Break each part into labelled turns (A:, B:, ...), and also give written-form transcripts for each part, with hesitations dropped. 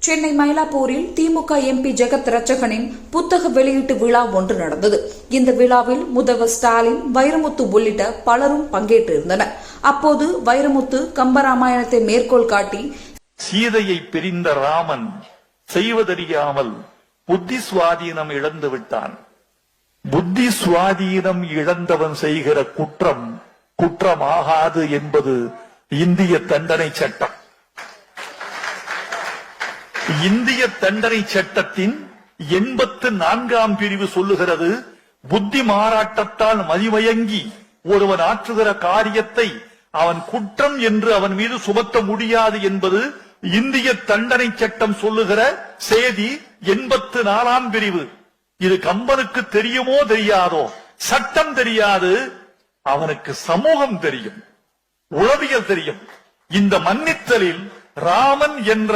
A: சென்னை மயிலாப்பூரில் திமுக எம்பி ஜெகத் ரட்சகனின் புத்தக வெளியீட்டு விழா ஒன்று நடந்தது. இந்த விழாவில் முதல்வர் ஸ்டாலின், வைரமுத்து உள்ளிட்ட பலரும் பங்கேற்றிருந்தனர். அப்போது வைரமுத்து கம்பராமாயணத்தை மேற்கோள் காட்டி,
B: சீதையை பிரிந்த ராமன் செய்வதறியாமல் புத்தி சுவாதீனம் இழந்து விட்டான். புத்தி சுவாதீனம் இழந்தவன் செய்கிற குற்றம் குற்றமாகாது என்பது இந்திய தண்டனை சட்டம். இந்திய தண்டனை சட்டத்தின் 84ஆம் பிரிவு சொல்லுகிறது, புத்தி மாறாட்டத்தால் மதிமயங்கி ஒருவன் ஆற்றுகிற காரியத்தை அவன் குற்றம் என்று அவன் மீது சுமத்த முடியாது என்பது இந்திய தண்டனை சட்டம் சொல்லுகிற செய்தி 84ஆம் பிரிவு. இது கம்பனுக்கு தெரியுமோ தெரியாதோ, சட்டம் தெரியாது, அவனுக்கு சமூகம் தெரியும், உளவியல் தெரியும். இந்த மன்னித்தலில் ராமன் என்ற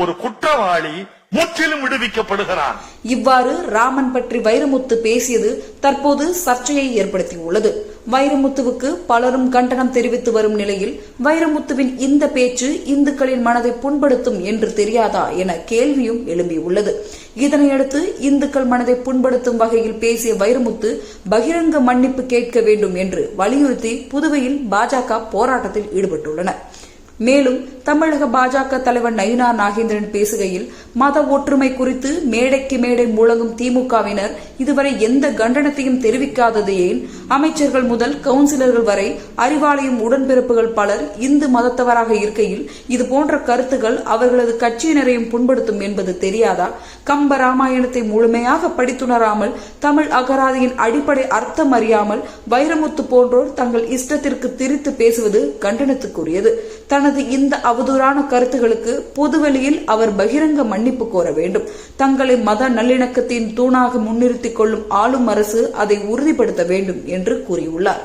B: ஒரு குற்றவாளி முற்றிலும் விடுவிக்கப்படுகிறான்.
A: இவ்வாறு ராமன் பற்றி வைரமுத்து பேசியது தற்போது சர்ச்சையை ஏற்படுத்தியுள்ளது. வைரமுத்துவுக்கு பலரும் கண்டனம் தெரிவித்து வரும் நிலையில் வைரமுத்துவின் இந்த பேச்சு இந்துக்களின் மனதை புண்படுத்தும் என்று தெரியாதா என கேள்வியும் எழும்பியுள்ளது. இதனையடுத்து இந்துக்கள் மனதை புண்படுத்தும் வகையில் பேசிய வைரமுத்து பகிரங்க மன்னிப்பு கேட்க வேண்டும் என்று வலியுறுத்தி புதுவையில் பாஜக போராட்டத்தில் ஈடுபட்டுள்ளனர். மேலும் தமிழக பாஜக தலைவர் நயினார் நாகேந்திரன் பேசுகையில், மத ஒற்றுமை குறித்து மேடைக்கு மேடை முழங்கும் திமுகவினர் இதுவரை எந்த கண்டனத்தையும் தெரிவிக்காதது ஏன்? அமைச்சர்கள் முதல் கவுன்சிலர்கள் வரை அறிவாலயம் உடன்பிறப்புகள் பலர் இந்து மதத்தவராக இருக்கையில் இதுபோன்ற கருத்துக்கள் அவர்களது கட்சியினரையும் புண்படுத்தும் என்பது தெரியாதா? கம்ப ராமாயணத்தை முழுமையாக படித்துணராமல், தமிழ் அகராதியின் அடிப்படை அர்த்தம் அறியாமல் வைரமுத்து போன்றோர் தங்கள் இஷ்டத்திற்கு திரித்து பேசுவது கண்டனத்துக்குரியது. தனது இந்த அவதூறான கருத்துகளுக்கு பொதுவெளியில் அவர் பகிரங்க மன்னிப்பு கோர வேண்டும். தங்களை மத நல்லிணக்கத்தின் தூணாக முன்னிறுத்திக் கொள்ளும் ஆளும் அரசு அதை உறுதிப்படுத்த வேண்டும் என்று கூறியுள்ளார்.